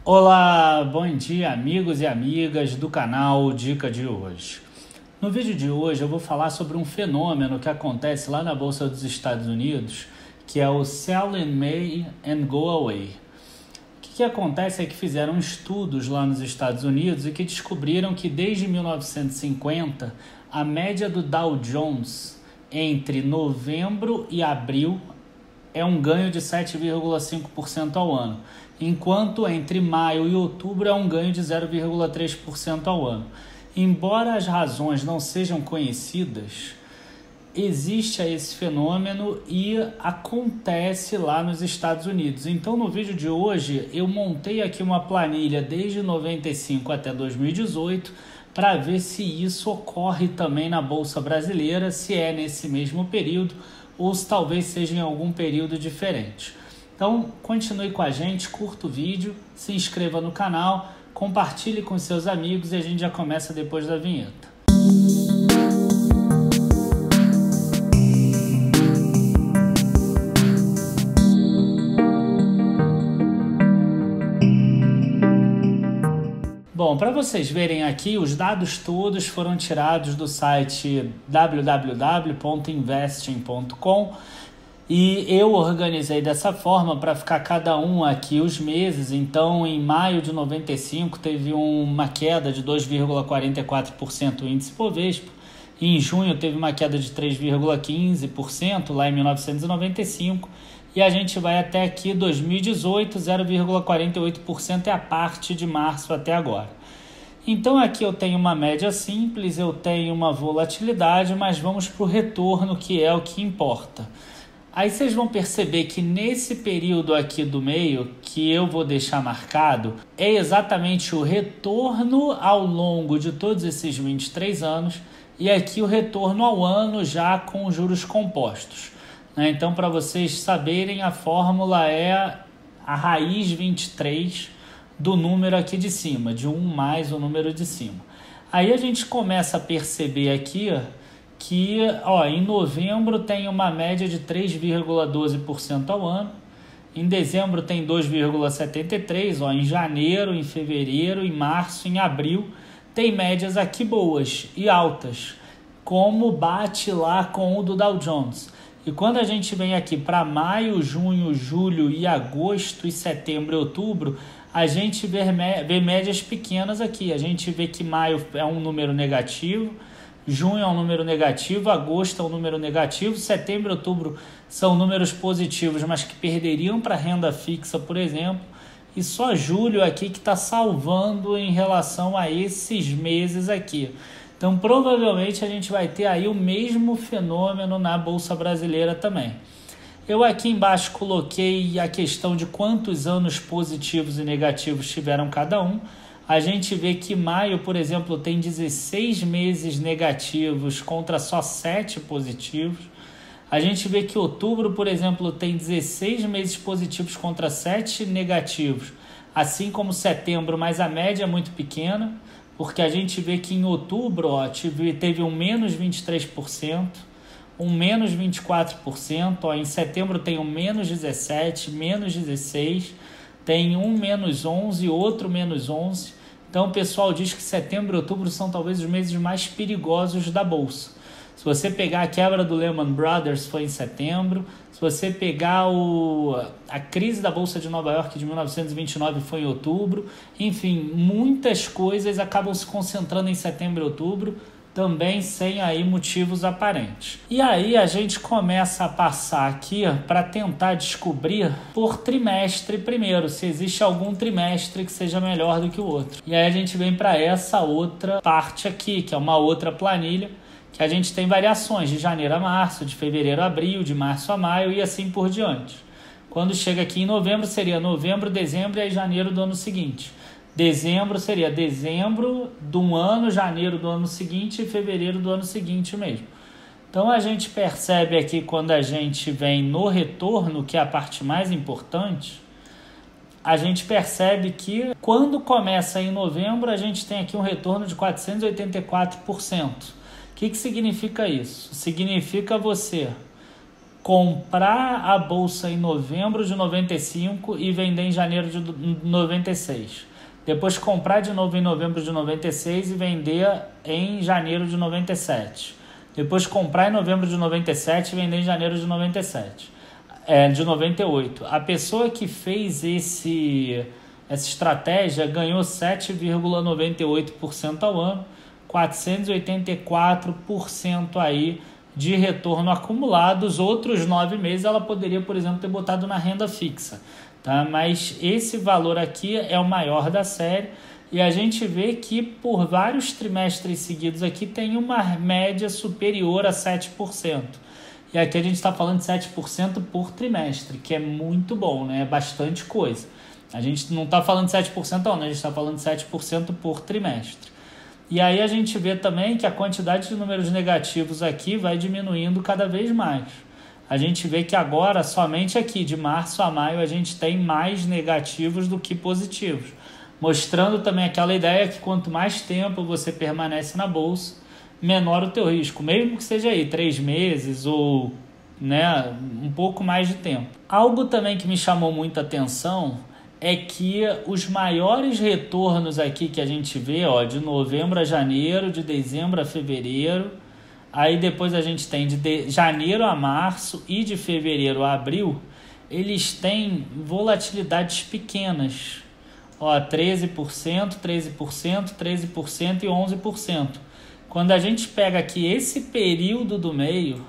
Olá, bom dia amigos e amigas do canal Dica de hoje. No vídeo de hoje eu vou falar sobre um fenômeno que acontece lá na Bolsa dos Estados Unidos, que é o Sell in May and Go Away. O que acontece é que fizeram estudos lá nos Estados Unidos e que descobriram que desde 1950 a média do Dow Jones entre novembro e abril é um ganho de 7,5% ao ano, enquanto entre maio e outubro é um ganho de 0,3% ao ano. Embora as razões não sejam conhecidas, existe esse fenômeno e acontece lá nos Estados Unidos. Então, no vídeo de hoje, eu montei aqui uma planilha desde 95 até 2018 para ver se isso ocorre também na Bolsa Brasileira, se é nesse mesmo período ou se talvez seja em algum período diferente. Então, continue com a gente, curta o vídeo, se inscreva no canal, compartilhe com seus amigos e a gente já começa depois da vinheta. Bom, para vocês verem aqui, os dados todos foram tirados do site www.investing.com e eu organizei dessa forma para ficar cada um aqui os meses. Então, em maio de 95 teve uma queda de 2,44% o índice Bovespa. Em junho teve uma queda de 3,15% lá em 1995. E a gente vai até aqui 2018, 0,48% é a parte de março até agora. Então aqui eu tenho uma média simples, eu tenho uma volatilidade, mas vamos para o retorno, que é o que importa. Aí vocês vão perceber que nesse período aqui do meio, que eu vou deixar marcado, é exatamente o retorno ao longo de todos esses 23 anos e aqui o retorno ao ano já com juros compostos. Então, para vocês saberem, a fórmula é a raiz 23 do número aqui de cima, de 1 mais o número de cima. Aí a gente começa a perceber aqui que em novembro tem uma média de 3,12% ao ano, em dezembro tem 2,73%, em janeiro, em fevereiro, em março, em abril, tem médias aqui boas e altas, como bate lá com o do Dow Jones. E quando a gente vem aqui para maio, junho, julho e agosto e setembro e outubro, a gente vê médias pequenas aqui. A gente vê que maio é um número negativo, junho é um número negativo, agosto é um número negativo, setembro e outubro são números positivos, mas que perderiam para renda fixa, por exemplo. E só julho aqui que está salvando em relação a esses meses aqui. Então, provavelmente, a gente vai ter aí o mesmo fenômeno na Bolsa Brasileira também. Eu aqui embaixo coloquei a questão de quantos anos positivos e negativos tiveram cada um. A gente vê que maio, por exemplo, tem 16 meses negativos contra só 7 positivos. A gente vê que outubro, por exemplo, tem 16 meses positivos contra 7 negativos, assim como setembro, mas a média é muito pequena. Porque a gente vê que em outubro teve um menos 23%, um menos 24%, em setembro tem um menos 17%, menos 16%, tem um menos 11%, outro menos 11%. Então o pessoal diz que setembro e outubro são talvez os meses mais perigosos da Bolsa. Se você pegar a quebra do Lehman Brothers foi em setembro, se você pegar a crise da Bolsa de Nova York de 1929 foi em outubro, enfim, muitas coisas acabam se concentrando em setembro e outubro, também sem aí motivos aparentes. E aí a gente começa a passar aqui para tentar descobrir por trimestre primeiro, se existe algum trimestre que seja melhor do que o outro. E aí a gente vem para essa outra parte aqui, que é uma outra planilha, que a gente tem variações de janeiro a março, de fevereiro a abril, de março a maio e assim por diante. Quando chega aqui em novembro, seria novembro, dezembro e aí janeiro do ano seguinte. Dezembro seria dezembro de um ano, janeiro do ano seguinte e fevereiro do ano seguinte mesmo. Então a gente percebe aqui quando a gente vem no retorno, que é a parte mais importante, a gente percebe que quando começa em novembro, a gente tem aqui um retorno de 484%. O que significa isso? Significa você comprar a bolsa em novembro de 95 e vender em janeiro de 96. Depois comprar de novo em novembro de 96 e vender em janeiro de 97. Depois comprar em novembro de 97 e vender em janeiro de 97. De 98. A pessoa que fez essa estratégia ganhou 7,98% ao ano, 484% aí de retorno acumulado. Os outros 9 meses ela poderia, por exemplo, ter botado na renda fixa, tá? Mas esse valor aqui é o maior da série e a gente vê que por vários trimestres seguidos aqui tem uma média superior a 7%. E aqui a gente está falando de 7% por trimestre, que é muito bom, né? É bastante coisa. A gente não está falando de 7% ao ano, a gente está falando de 7% por trimestre. E aí a gente vê também que a quantidade de números negativos aqui vai diminuindo cada vez mais. A gente vê que agora, somente aqui, de março a maio, a gente tem mais negativos do que positivos. Mostrando também aquela ideia que quanto mais tempo você permanece na bolsa, menor o teu risco. Mesmo que seja aí 3 meses ou, né, um pouco mais de tempo. Algo também que me chamou muita atenção é que os maiores retornos aqui que a gente vê, de novembro a janeiro, de dezembro a fevereiro, aí depois a gente tem de janeiro a março e de fevereiro a abril, eles têm volatilidades pequenas, 13%, 13%, 13% e 11%. Quando a gente pega aqui esse período do meio,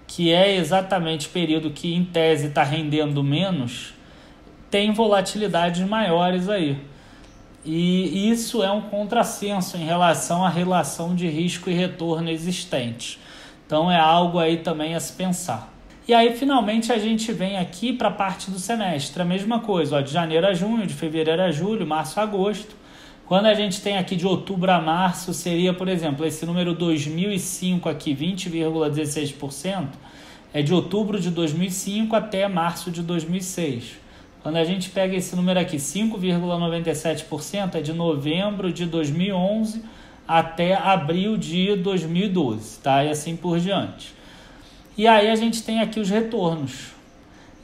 que é exatamente o período que em tese está rendendo menos, tem volatilidades maiores aí. E isso é um contrassenso em relação à relação de risco e retorno existente. Então é algo aí também a se pensar. E aí finalmente a gente vem aqui para a parte do semestre. A mesma coisa, de janeiro a junho, de fevereiro a julho, março a agosto. Quando a gente tem aqui de outubro a março, seria, por exemplo, esse número 2005 aqui, 20,16%, é de outubro de 2005 até março de 2006. Quando a gente pega esse número aqui, 5,97%, é de novembro de 2011 até abril de 2012, tá? E assim por diante. E aí a gente tem aqui os retornos.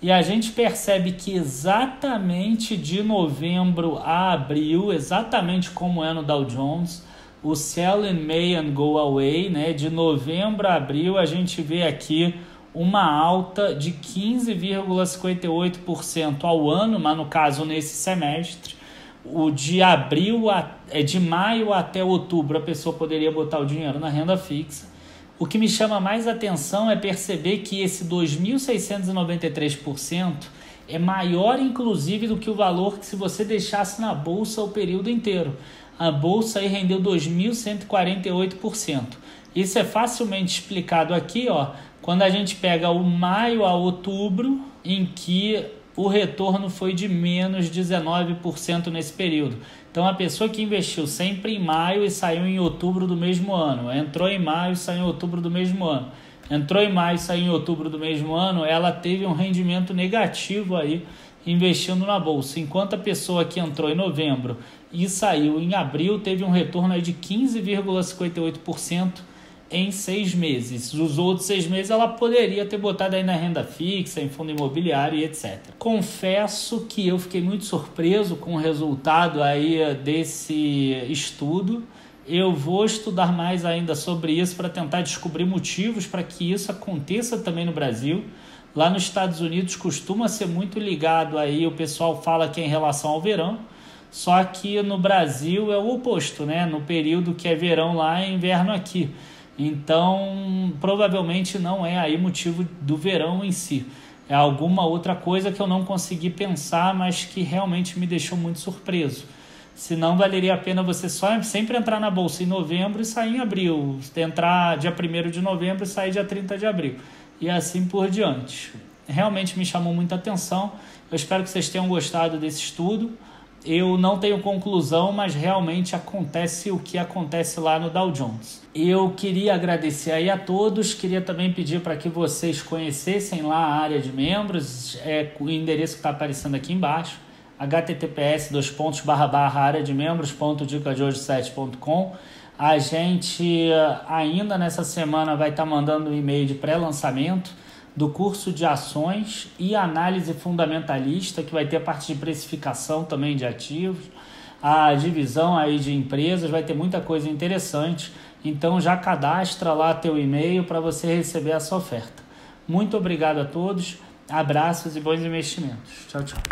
E a gente percebe que exatamente de novembro a abril, exatamente como é no Dow Jones, o sell in May and go away, né? De novembro a abril, a gente vê aqui uma alta de 15,58% ao ano, mas no caso nesse semestre. O de de maio até outubro a pessoa poderia botar o dinheiro na renda fixa. O que me chama mais atenção é perceber que esse 2.693% é maior inclusive do que o valor que se você deixasse na bolsa o período inteiro. A bolsa aí rendeu 2.148%. Isso é facilmente explicado aqui, quando a gente pega o maio a outubro, em que o retorno foi de menos 19% nesse período. Então, a pessoa que investiu sempre em maio e saiu em outubro do mesmo ano, entrou em maio e saiu em outubro do mesmo ano, entrou em maio e saiu em outubro do mesmo ano, ela teve um rendimento negativo aí investindo na bolsa. Enquanto a pessoa que entrou em novembro e saiu em abril teve um retorno aí de 15,58% em 6 meses. Os outros 6 meses ela poderia ter botado aí na renda fixa, em fundo imobiliário e etc. Confesso que eu fiquei muito surpreso com o resultado aí desse estudo. Eu vou estudar mais ainda sobre isso para tentar descobrir motivos para que isso aconteça também no Brasil. Lá nos Estados Unidos costuma ser muito ligado aí, o pessoal fala que é em relação ao verão, só que no Brasil é o oposto, né? No período que é verão lá, é inverno aqui. Então, provavelmente não é aí motivo do verão em si. É alguma outra coisa que eu não consegui pensar, mas que realmente me deixou muito surpreso. Senão, valeria a pena você sempre entrar na bolsa em novembro e sair em abril. Entrar dia 1º de novembro e sair dia 30 de abril. E assim por diante. Realmente me chamou muita atenção. Eu espero que vocês tenham gostado desse estudo. Eu não tenho conclusão, mas realmente acontece o que acontece lá no Dow Jones. Eu queria agradecer aí a todos, queria também pedir para que vocês conhecessem lá a área de membros, o endereço que está aparecendo aqui embaixo, https://areademembros.dicadehoje7.com. A gente ainda nessa semana vai estar mandando um e-mail de pré-lançamento do curso de ações e análise fundamentalista, que vai ter a parte de precificação também de ativos, a divisão aí de empresas, vai ter muita coisa interessante. Então já cadastra lá teu e-mail para você receber essa oferta. Muito obrigado a todos, abraços e bons investimentos. Tchau, tchau.